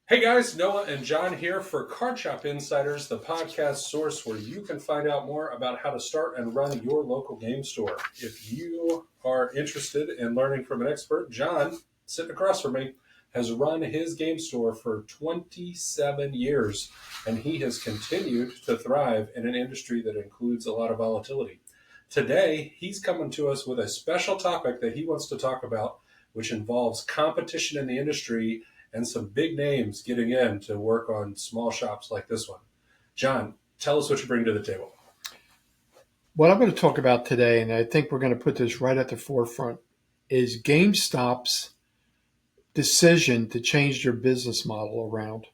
Hey guys, Noah and John here for Card Shop Insiders, the podcast source where you can find out more about how to start and run your local game store. If you are interested in learning from an expert, John, sitting across from me, has run his game store for 27 years, and he has continued to thrive in an industry that includes a lot of volatility. Today, he's coming to us with a special topic that he wants to talk about, which involves competition in the industry and some big names getting in to work on small shops like this one. John, tell us what you bring to the table. What I'm going to talk about today, and I think we're going to put this right at the forefront, is GameStop's decision to change their business model around.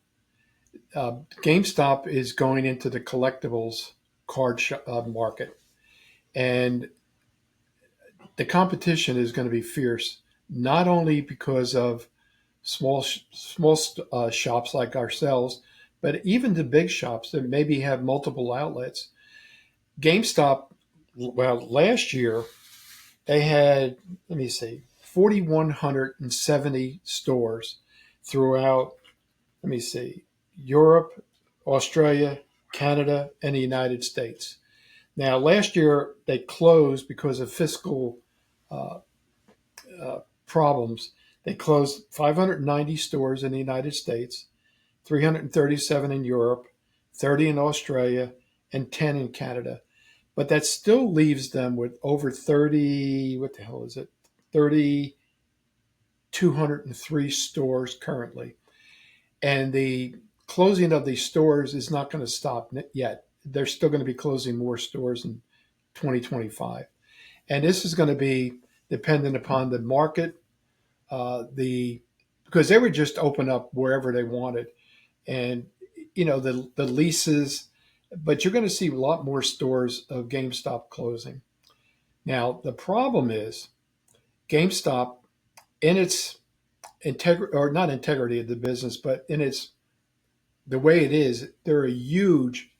GameStop is going into the collectibles market, and the competition is going to be fierce, not only because of small shops like ourselves, but even the big shops that maybe have multiple outlets. GameStop, well, last year they had, let me see, 4,170 stores throughout, let me see, Europe, Australia, Canada, and the United States. Now, last year they closed because of fiscal uh, problems. They closed 590 stores in the United States, 337 in Europe, 30 in Australia, and 10 in Canada. But that still leaves them with over 30, what the hell is it? 3,203 stores currently. And the closing of these stores is not going to stop yet. They're still going to be closing more stores in 2025. And this is going to be dependent upon the market, because they would just open up wherever they wanted. And, the leases, but you're going to see a lot more stores of GameStop closing. Now, the problem is GameStop, in its integrity, or not integrity of the business, but in its the way it is, they're a huge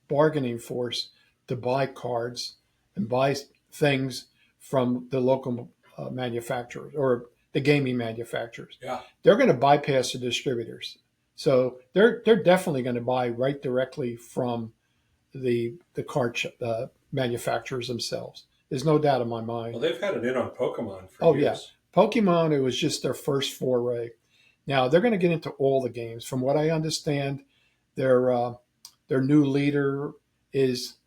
bargaining force to buy cards and buy things from the local manufacturers or the gaming manufacturers. Yeah. They're going to bypass the distributors, so they're definitely going to buy right directly from the card manufacturers themselves. There's no doubt in my mind. Well, they've had it in on Pokemon for Oh yeah, years. Pokemon. It was just their first foray. Now they're going to get into all the games. From what I understand, their uh, their new leader is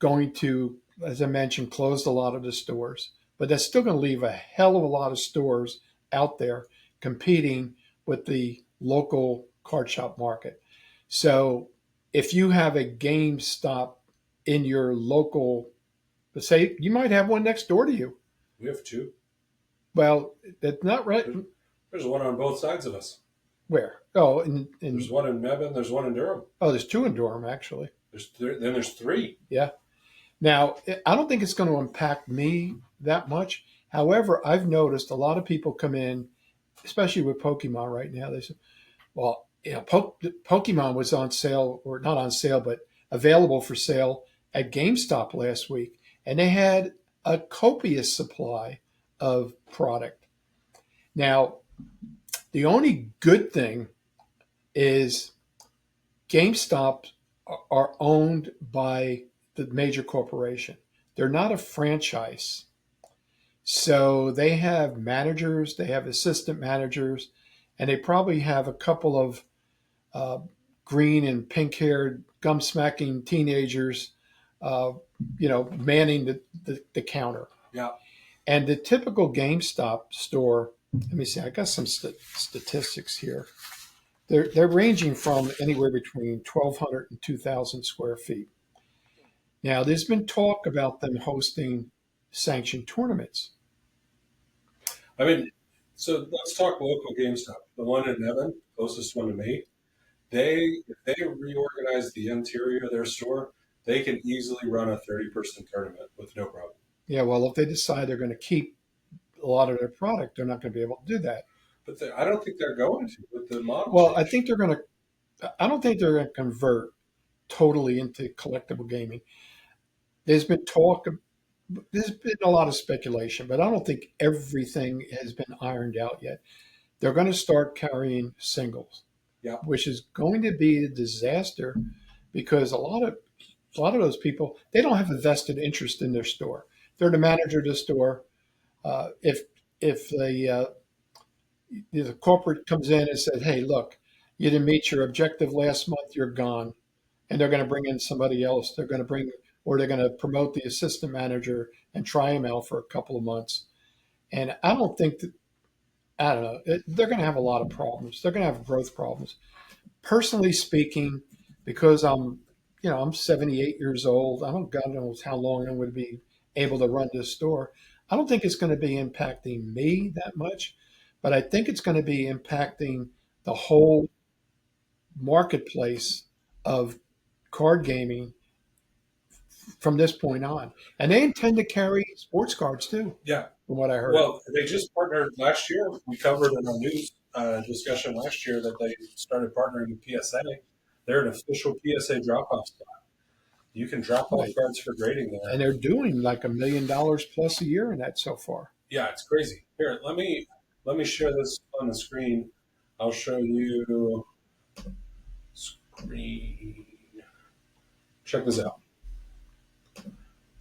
going to, as I mentioned, close a lot of the stores, but that's still going to leave a hell of a lot of stores out there competing with the local card shop market. So if you have a GameStop in your local, let's say you might have one next door to you. We have two. Well, that's not right. There's one on both sides of us. Where? Oh, There's one in Mebane. There's one in Durham. oh, there's two in Durham actually. Then there's three. Yeah. Now, I don't think it's going to impact me that much. However, I've noticed a lot of people come in, especially with Pokemon right now. They say, well, Pokemon was on sale, or not on sale, but available for sale at GameStop last week, and they had a copious supply of product. Now, the only good thing is GameStop are owned by the major corporation. They're not a franchise. So they have managers, they have assistant managers, and they probably have a couple of uh, green and pink haired, gum smacking teenagers, uh, manning the counter. Yeah. And the typical GameStop store, let me see, I got some statistics here. They're ranging from anywhere between 1,200 and 2,000 square feet. Now, there's been talk about them hosting sanctioned tournaments. I mean, so let's talk local GameStop. The one in Mebane, closest one to me. If they reorganize the interior of their store, they can easily run a 30-person tournament with no problem. Yeah, well, if they decide they're going to keep a lot of their product, they're not going to be able to do that. But I don't think they're going to with the model Well, change. I don't think they're going to convert totally into collectible gaming. There's been talk, there's been a lot of speculation, but I don't think everything has been ironed out yet. they're going to start carrying singles, Yeah. which is going to be a disaster because a lot of those people, they don't have a vested interest in their store. They're the manager of the store. If the corporate comes in and says, "Hey, look, you didn't meet your objective last month, you're gone," and they're going to bring in somebody else, they're going to promote the assistant manager and try him out for a couple of months. And I don't know, they're going to have a lot of problems. They're going to have growth problems. Personally speaking, because I'm 78 years old. I don't God knows how long I'm going to be able to run this store. I don't think it's going to be impacting me that much, but I think it's going to be impacting the whole marketplace of card gaming from this point on. And they intend to carry sports cards too, Yeah. from what I heard. Well, they just partnered last year. We covered in our news discussion last year that they started partnering with PSA. They're an official PSA drop-off spot. You can drop off Right. cards for grading there. And they're doing like $1 million plus a year in that so far. Yeah, it's crazy. Here, let me share this on the screen. I'll show you screen. Check this out.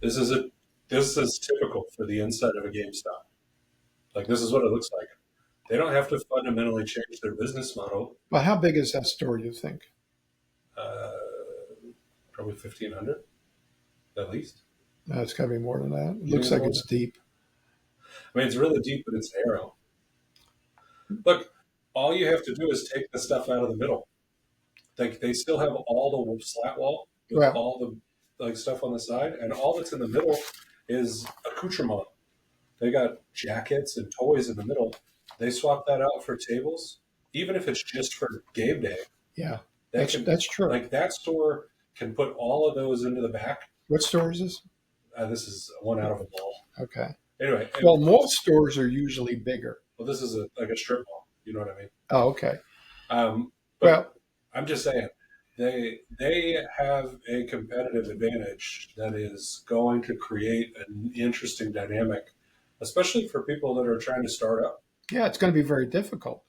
This is typical for the inside of a GameStop. Like this is what it looks like. They don't have to fundamentally change their business model. But how big is that store, you think? Uh, Probably 1,500 at least. No, it's got to be more than that. It You looks know, like it's deep. I mean, it's really deep, but it's narrow. Look, all you have to do is take the stuff out of the middle. Like they still have all the slat wall with Well, all the like stuff on the side, and all that's in the middle is accoutrement. They got jackets and toys in the middle. They swap that out for tables, even if it's just for game day. yeah, They can that's true. like that store can put all of those into the back. What store is this? This is one out of a mall. Okay. Anyway, Well, mall stores are usually bigger. well, this is like a strip mall. You know what I mean? Oh, okay. But Well, I'm just saying they have a competitive advantage that is going to create an interesting dynamic, especially for people that are trying to start up. yeah, it's going to be very difficult.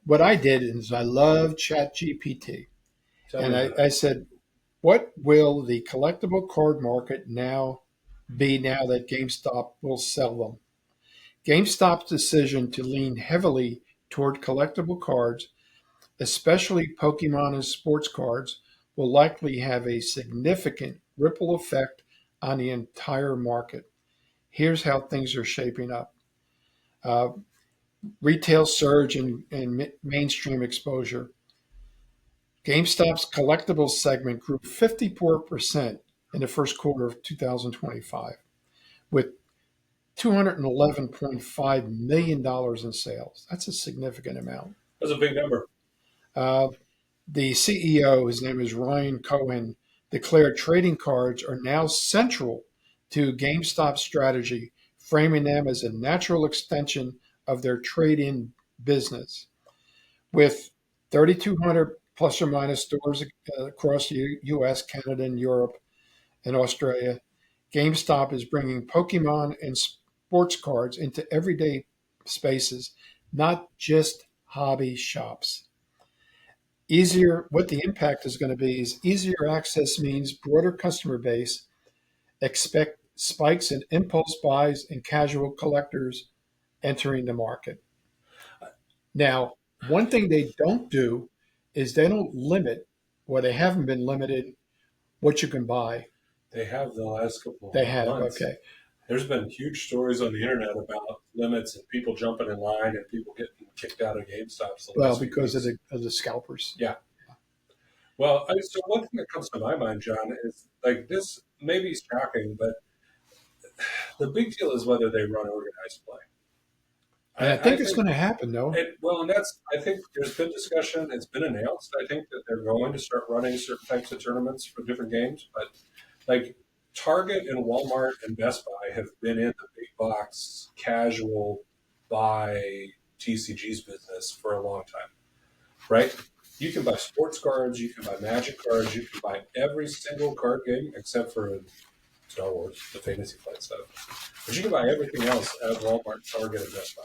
What I did is I love ChatGPT, Tell and me I, about I it. said, what will the collectible card market now that GameStop will sell them? GameStop's decision to lean heavily toward collectible cards, especially Pokemon and sports cards, will likely have a significant ripple effect on the entire market. Here's how things are shaping up. Uh, Retail surge and mainstream exposure. GameStop's collectibles segment grew 54% in the first quarter of 2025, with $211.5 million in sales. That's a significant amount. That's a big number. Uh, the CEO, his name is Ryan Cohen, declared trading cards are now central to GameStop's strategy, framing them as a natural extension of their trade in business. With 3,200 plus or minus stores across the US, Canada, and Europe, and Australia, GameStop is bringing Pokemon and sports cards into everyday spaces, not just hobby shops. What the impact is going to be is easier access means broader customer base. Expect spikes in impulse buys and casual collectors entering the market. Now, one thing they don't do is they don't limit, or they haven't been limited, what you can buy. They have the last couple They of have, months. okay. There's been huge stories on the internet about limits and people jumping in line and people getting kicked out of GameStops. The Well, last few because of weeks. the scalpers. Yeah. Well, so one thing that comes to my mind, John, is like this may be shocking, but the big deal is whether they run organized play. And I I think it's think going to happen, though. well, and I think there's been discussion. It's been announced. I think that they're going to start running certain types of tournaments for different games. But like Target and Walmart and Best Buy have been in the big box casual buy TCG's business for a long time, right? You can buy sports cards, you can buy Magic cards, you can buy every single card game except for Star Wars, the Fantasy Flight stuff. But you can buy everything else at Walmart, Target, and Best Buy.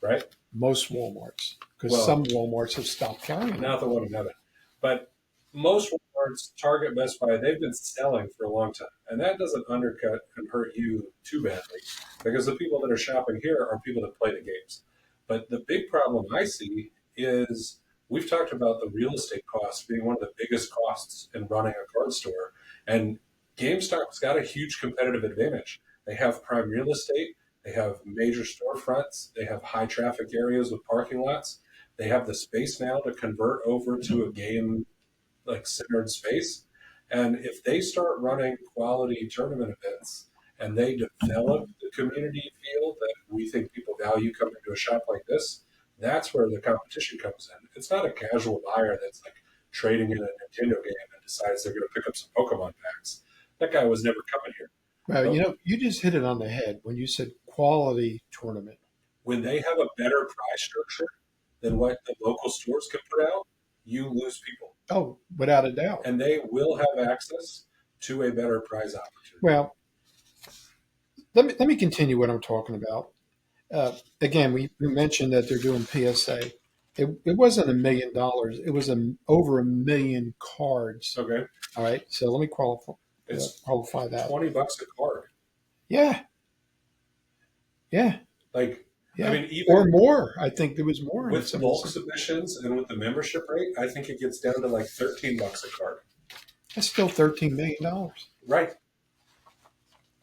right? Most Walmarts, because Well, some Walmarts have stopped carrying them. not the one another. But most Walmarts, Target, Best Buy, they've been selling for a long time. And that doesn't undercut and hurt you too badly because the people that are shopping here are people that play the games. But the big problem I see is we've talked about the real estate costs being one of the biggest costs in running a card store. And GameStop's got a huge competitive advantage. They have prime real estate, they have major storefronts, they have high traffic areas with parking lots, they have the space now to convert over to a game like centered space. And if they start running quality tournament events and they develop the community feel that we think people value coming to a shop like this, that's where the competition comes in. It's not a casual buyer that's like trading in a Nintendo game and decides they're going to pick up some Pokemon packs. That guy was never coming here. Well, But you just hit it on the head when you said quality tournament. when they have a better price structure than what the local stores can put out, you lose people. Oh, without a doubt. And they will have access to a better prize opportunity. Well, let me continue what I'm talking about. Again, we mentioned that they're doing PSA. It wasn't $1 million. It was over 1 million cards. Okay. All right. So let me It's qualify that. $20 a card. Yeah. Yeah. Like, Yeah. I mean, even Or more. I think there was more. with bulk submissions and with the membership rate, I think it gets down to like $13 a card. That's still $13 million. Right.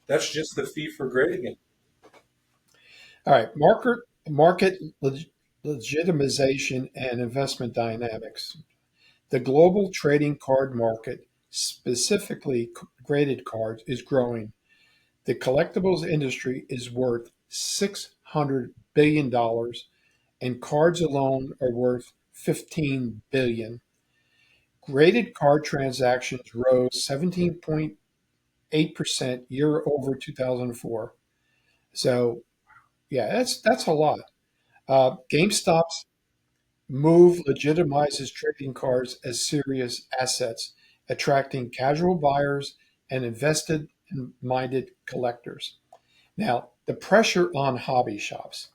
That's just the fee for grading it. All right. Market legitimization and investment dynamics. The global trading card market, specifically graded cards, is growing. The collectibles industry is worth $600 billion, and cards alone are worth $15 billion. Graded card transactions rose 17.8% year over 2004. So, yeah, that's a lot. GameStop's move legitimizes trading cards as serious assets, attracting casual buyers and invested minded collectors. Now, the pressure on hobby shops.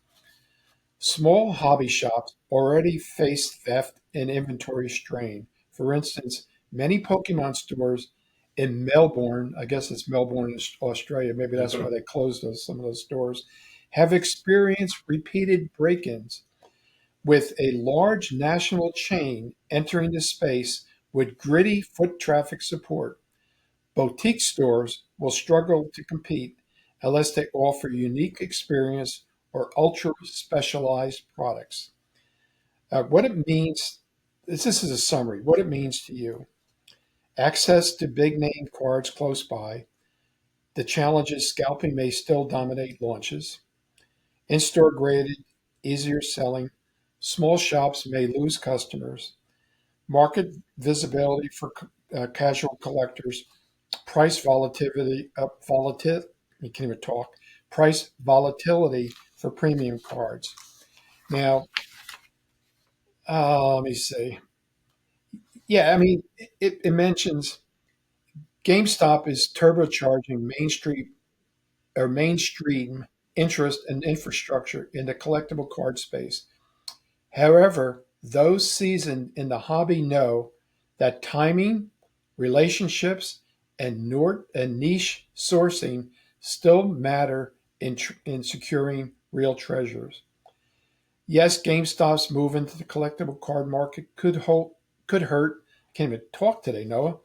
Small hobby shops already face theft and inventory strain. For instance, many Pokemon stores in Melbourne, I guess it's Melbourne, Australia, maybe that's why they closed some of those stores, have experienced repeated break ins, with a large national chain entering the space with gritty foot traffic support. Boutique stores will struggle to compete unless they offer unique experience or ultra specialized products. What it means, this is a summary, what it means to you. Access to big name cards close by. The challenge is scalping may still dominate launches. In store graded, easier selling. Small shops may lose customers. Market visibility for casual collectors. Price volatility, you can't even talk. Price volatility for premium cards. Now, let me see. Yeah, I mean, it mentions GameStop is turbocharging mainstream interest and infrastructure in the collectible card space. However, those seasoned in the hobby know that timing, relationships, and niche sourcing still matter in securing real treasures. Yes, GameStop's move into the collectible card market could hurt. Can't even talk today, Noah.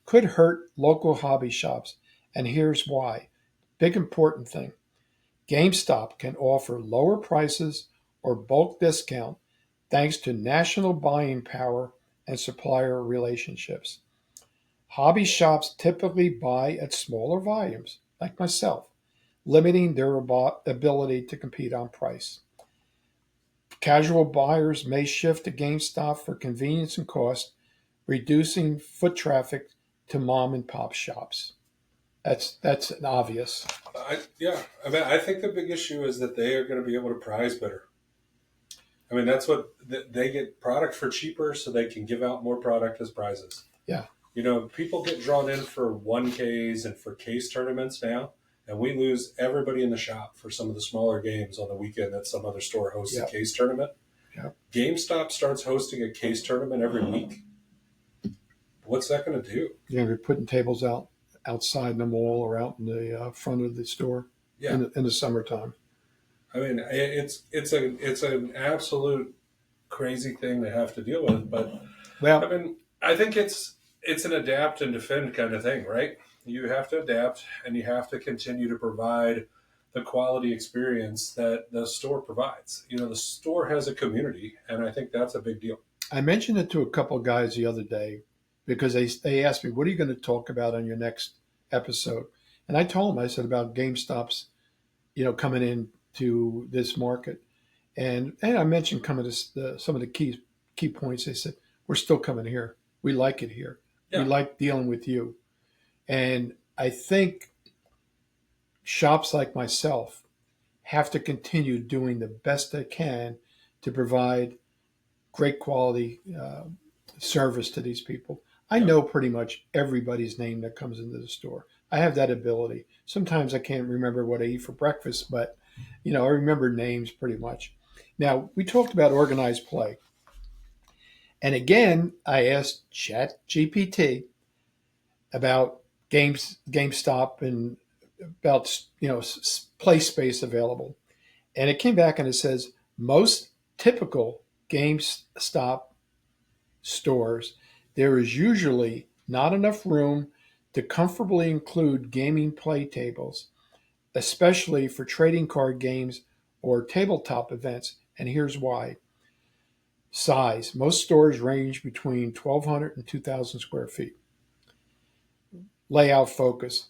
Could hurt local hobby shops, and here's why. Big important thing: GameStop can offer lower prices or bulk discount thanks to national buying power and supplier relationships. Hobby shops typically buy at smaller volumes, like myself, limiting their ability to compete on price. Casual buyers may shift to GameStop for convenience and cost, reducing foot traffic to mom and pop shops. That's obvious. Yeah. I mean, I think the big issue is that they are going to be able to price better. I mean, that's what they get product for cheaper so they can give out more product as prizes. Yeah. You know, people get drawn in for 1Ks and for case tournaments now, and we lose everybody in the shop for some of the smaller games on the weekend that some other store hosts a Yep. case tournament. Yep. GameStop starts hosting a case tournament every week. What's that going to do? You're going to be putting tables outside in the mall or out in the front of the store Yeah, in the summertime. I mean it's an absolute crazy thing to have to deal with, but I Well, mean I think it's an adapt and defend kind of thing, right? You have to adapt and you have to continue to provide the quality experience that the store provides. You know, the store has a community, and I think that's a big deal. I mentioned it to a couple of guys the other day because they asked me, "What are you going to talk about on your next episode?" And I told them, I said about GameStop's, coming into this market, and I mentioned coming to some of the key points. They said, "We're still coming here. We like it here. We Yeah, like dealing with you." And I think shops like myself have to continue doing the best they can to provide great quality service to these people. I yeah. know pretty much everybody's name that comes into the store. I have that ability. Sometimes I can't remember what I eat for breakfast, but I remember names pretty much. Now, we talked about organized play. And again, I asked Chat GPT about GameStop and about play space available. And it came back and it says most typical GameStop stores, there is usually not enough room to comfortably include gaming play tables, especially for trading card games or tabletop events. And here's why. Size. Most stores range between 1,200 and 2,000 square feet. Layout focus.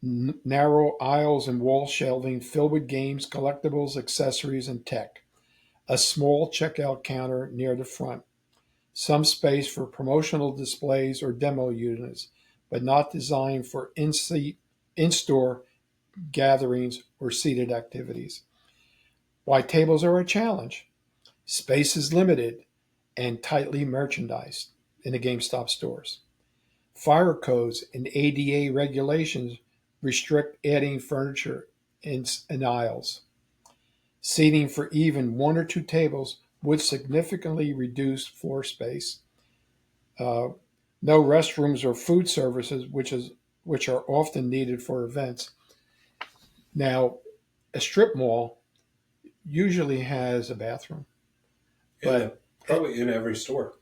Narrow aisles and wall shelving filled with games, collectibles, accessories, and tech. A small checkout counter near the front. Some space for promotional displays or demo units, but not designed for in-store gatherings or seated activities. Why tables are a challenge. Space is limited and tightly merchandised in the GameStop stores. Fire codes and ADA regulations restrict adding furniture in aisles. Seating for even one or two tables would significantly reduce floor space. Uh, no restrooms or food services, which are often needed for events. Now, a strip mall usually has a bathroom, In but the probably in every store.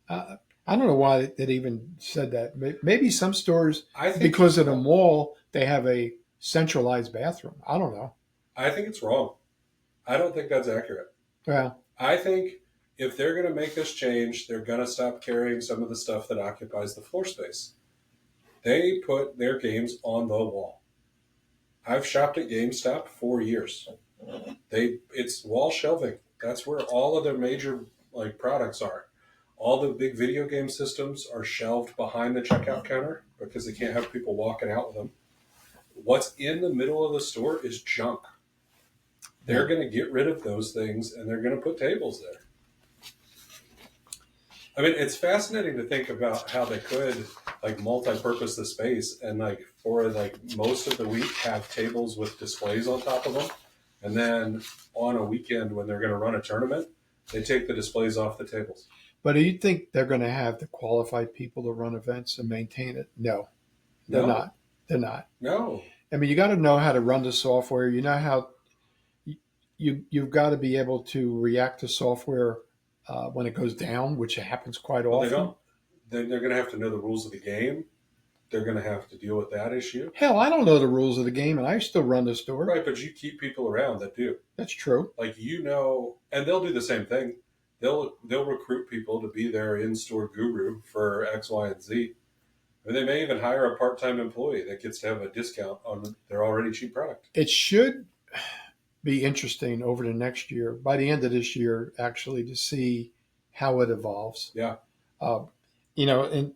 uh, I don't know why it even said that. Maybe some stores, I think because it's of the wrong. mall, they have a centralized bathroom. I don't know. I think it's wrong. I don't think that's accurate. Well, I think if they're going to make this change, they're going to stop carrying some of the stuff that occupies the floor space. They put their games on the wall. I've shopped at GameStop for years. It's wall shelving. That's where all of their major products are. All the big video game systems are shelved behind the checkout counter because they can't have people walking out with them. What's in the middle of the store is junk. yeah. They're going to get rid of those things and they're going to put tables there. I mean, it's fascinating to think about how they could multi-purpose the space and for most of the week have tables with displays on top of them, and then on a weekend when they're going to run a tournament, they take the displays off the tables. But do you think they're going to have the qualified people to run events and maintain it? No, they're No, not. They're not. no. I mean, you got to know how to run the software. You know how you've got to be able to react to software when it goes down, which happens quite Well, they often. don't. They're going to have to know the rules of the game. They're going to have to deal with that issue. Hell, I don't know the rules of the game, and I still run the store. Right, but you keep people around that do. That's true. And they'll do the same thing. They'll recruit people to be their in-store guru for X, Y, and Z. Or they may even hire a part-time employee that gets to have a discount on their already cheap product. It should be interesting over the next year, by the end of this year, actually, to see how it evolves. Yeah. Uh, and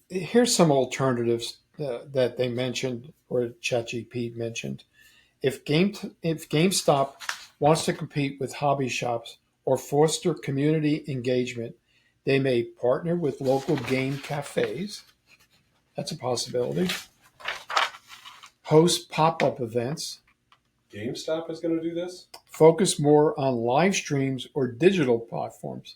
here's some alternatives that they mentioned, or ChatGPT mentioned. If GameStop wants to compete with hobby shops or foster community engagement, they may partner with local game cafes. That's a possibility. host pop-up events, GameStop is going to do this? focus more on live streams or digital platforms.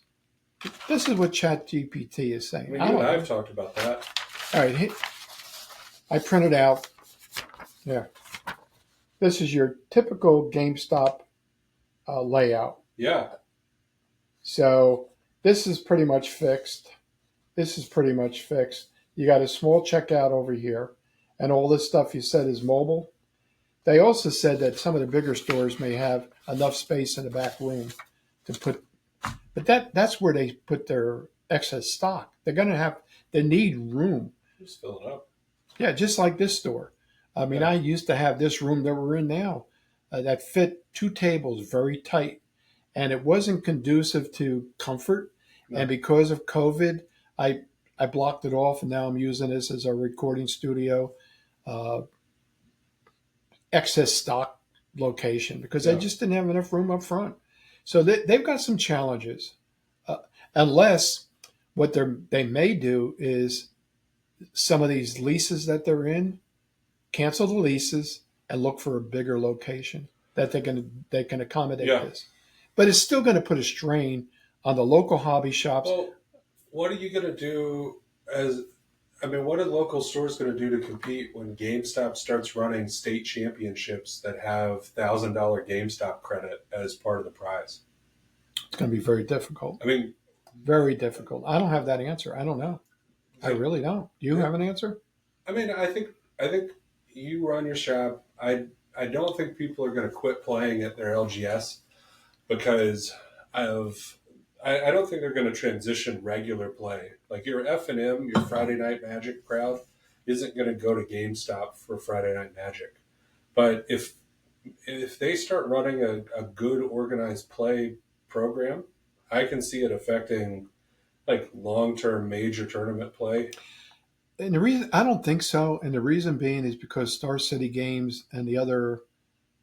This is what ChatGPT is I saying. mean, I you and don't I know. have talked about that. All right, I printed out. Yeah, this is your typical GameStop layout. Yeah. So this is pretty much fixed. This is pretty much fixed. You got a small checkout over here, and all this stuff you said is mobile. They also said that some of the bigger stores may have enough space in the back room to put, but that's where they put their excess stock. They're going to have, they need room. Just fill it up. Yeah, just like this store. I mean, Yeah. I used to have this room that we're in now that fit two tables very tight, and it wasn't conducive to comfort. No. And because of COVID, I I blocked it off, and now I'm using this as a recording studio, uh, excess stock location because they Yeah. just didn't have enough room up front. So they've got some challenges, uh, unless what they may do is some of these leases that they're in, cancel the leases and look for a bigger location that they can accommodate Yeah. this. But it's still going to put a strain on the local hobby shops. Well, what are you going to do as, I mean, what are local stores going to do to compete when GameStop starts running state championships that have $1,000 GameStop credit as part of the prize? It's going to be very difficult. I mean, Very difficult. I don't have that answer. I don't know. I really don't. Do you have an answer? I mean, I think you run your shop. I don't think people are going to quit playing at their LGS because of I don't think they're going to transition regular play. Like your F&M, your Friday Night Magic crowd isn't going to go to GameStop for Friday Night Magic. But if they start running a good organized play program, I can see it affecting like long-term major tournament play. And the reason I don't think so, and the reason being is because Star City Games and the other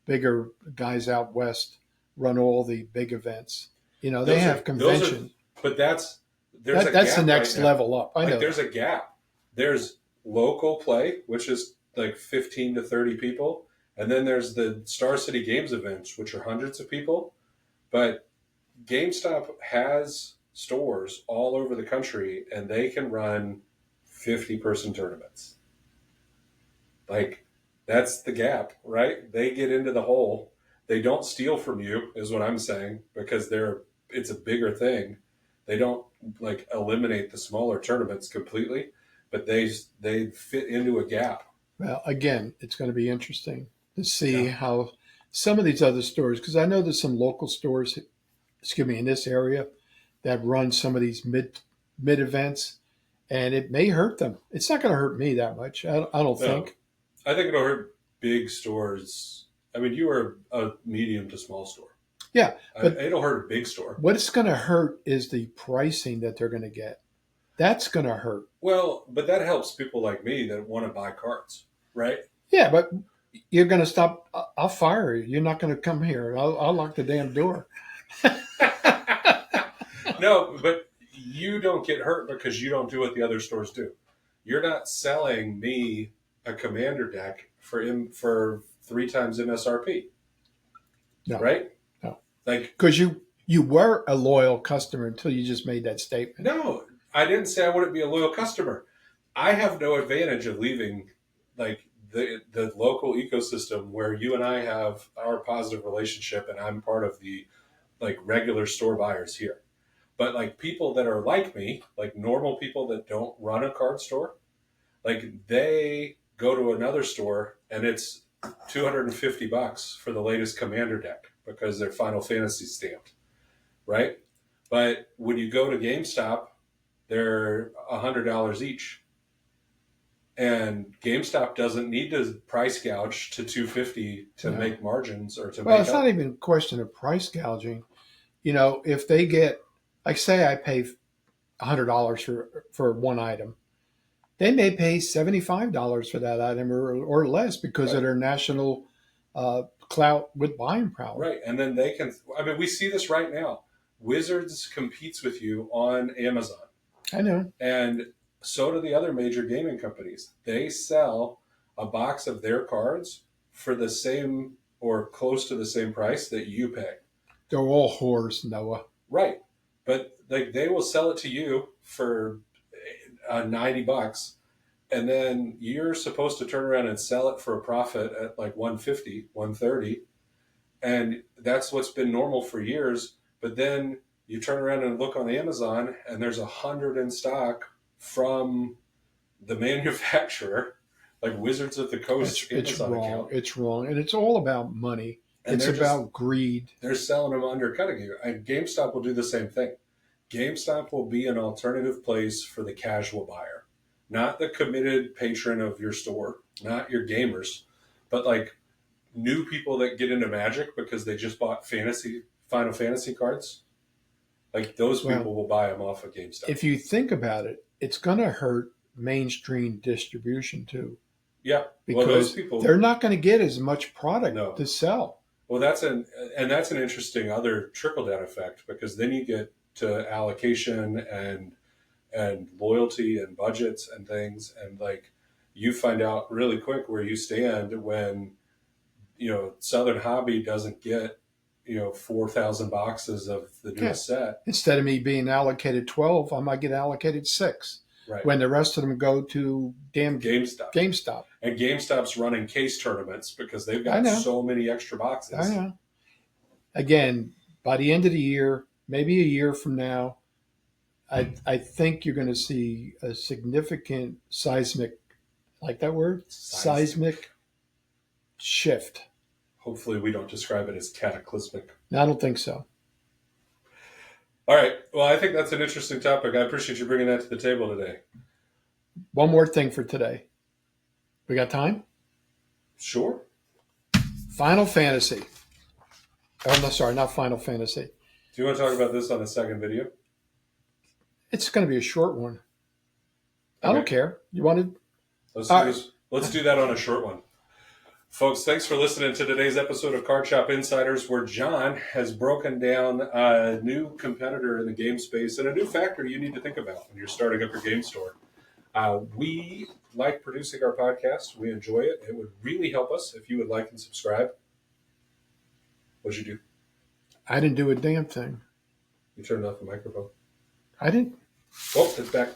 bigger guys out west run all the big events. You know, they have convention. But there's That's a the gap next right now. level up. I know. Like there's a gap. There's local play, which is like 15 to 30 people, and then there's the Star City Games events, which are hundreds of people. But GameStop has stores all over the country, and they can run 50-person tournaments. Like that's the gap, right? They get into the hole. They don't steal from you, is what I'm saying, because it's a bigger thing. They don't like eliminate the smaller tournaments completely, but they fit into a gap. Well, again, it's going to be interesting to see Yeah. how some of these other stores, because I know there's some local stores, excuse me, in this area that run some of these mid events, and it may hurt them. It's not going to hurt me that much. I don't No, think. I think it'll hurt big stores. I mean, you are a medium to small store. Yeah, but It'll hurt a big store. what it's going to hurt is the pricing that they're going to get. That's going to hurt. Well, but that helps people like me that want to buy cards, right? Yeah, but you're going to stop. I'll fire you. You're not going to come here. I'll lock the damn door. No, but you don't get hurt because you don't do what the other stores do. You're not selling me a commander deck for 3 times MSRP, No, right? no, Like, because you were a loyal customer until you just made that statement. no, I didn't say I wouldn't be a loyal customer. I have no advantage of leaving like the local ecosystem where you and I have our positive relationship and I'm part of the like regular store buyers here. But like people that are like me, like normal people that don't run a card store, like they go to another store and it's $250 for the latest commander deck because they're Final Fantasy stamped, right? But when you go to GameStop, they're $100 each. And GameStop doesn't need to price gouge to 250 to No. make margins or to Well, make it's up. not even a question of price gouging. You know, if they get, like, say, I pay $100 for one item, they may pay $75 for that item or less because Right. of their national clout with buying power. Right. And then they can, I mean, we see this right now. Wizards competes with you on Amazon. I know. And so do the other major gaming companies. They sell a box of their cards for the same or close to the same price that you pay. They're all whores, Noah. Right. But like they will sell it to you for $90, and then you're supposed to turn around and sell it for a profit at like 150, 130, and that's what's been normal for years. But then you turn around and look on Amazon, and there's 100 in stock from the manufacturer, like Wizards of the Coast. It's Amazon wrong. account. It's wrong, and it's all about money. And It's about greed. They're selling them undercutting you. And GameStop will do the same thing. GameStop will be an alternative place for the casual buyer, not the committed patron of your store, not your gamers, but like new people that get into Magic because they just bought Final Fantasy cards. Like those people will buy them off of GameStop. If you think about it, it's going to hurt mainstream distribution too. Yeah, because those people, they're not going to get as much product to sell. Well, that's an interesting other trickle down effect, because then you get to allocation and loyalty and budgets and things, and like you find out really quick where you stand when Southern Hobby doesn't get 4,000 boxes of the newest set. Instead of me being allocated 12, I might get allocated 6. Right. When the rest of them go to damn GameStop. And GameStop's running case tournaments because they've got so many extra boxes. I know. Again, by the end of the year, maybe a year from now, I think you're going to see a significant seismic, like that word? Seismic shift. Hopefully we don't describe it as cataclysmic. No, I don't think so. All right. Well, I think that's an interesting topic. I appreciate you bringing that to the table today. One more thing for today. We got time? Sure. Final Fantasy. Oh, no, sorry, not Final Fantasy. Do you want to talk about this on the second video? It's going to be a short one. Okay. I don't care. You wanted? Let's do that on a short one. Folks, thanks for listening to today's episode of Card Shop Insiders, where John has broken down a new competitor in the game space and a new factor you need to think about when you're starting up your game store. We like producing our podcast. We enjoy it. It would really help us if you would like and subscribe. What'd you do? I didn't do a damn thing. You turned off the microphone. I didn't. Oh, it's back.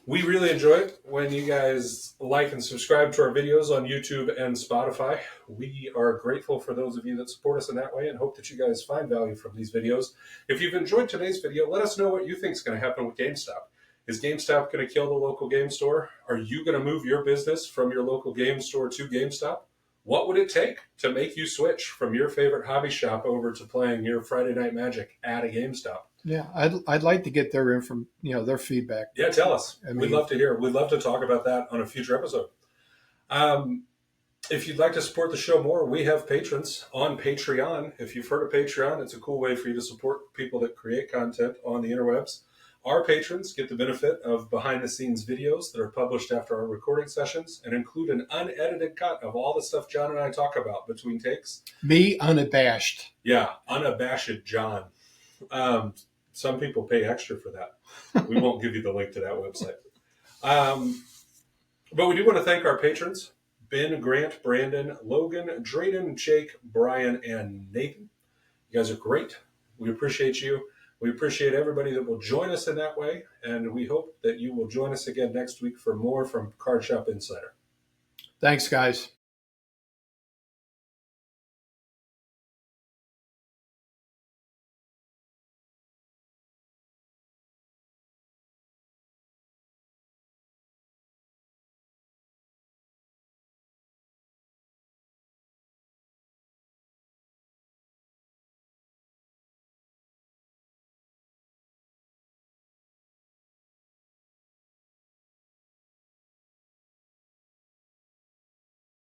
We really enjoy it when you guys like and subscribe to our videos on YouTube and Spotify. We are grateful for those of you that support us in that way and hope that you guys find value from these videos. If you've enjoyed today's video, let us know what you think is going to happen with GameStop. Is GameStop going to kill the local game store? Are you going to move your business from your local game store to GameStop? What would it take to make you switch from your favorite hobby shop over to playing your Friday Night Magic at a GameStop? Yeah, I'd like to get their their feedback. Yeah, tell us. We'd love to hear. We'd love to talk about that on a future episode. If you'd like to support the show more, we have patrons on Patreon. If you've heard of Patreon, it's a cool way for you to support people that create content on the interwebs. Our patrons get the benefit of behind-the-scenes videos that are published after our recording sessions and include an unedited cut of all the stuff John and I talk about between takes. Me unabashed. Yeah, unabashed John. Some people pay extra for that. We won't give you the link to that website. But we do want to thank our patrons, Ben, Grant, Brandon, Logan, Drayden, Jake, Brian, and Nathan. You guys are great. We appreciate you. We appreciate everybody that will join us in that way, and we hope that you will join us again next week for more from Card Shop Insider. Thanks, guys.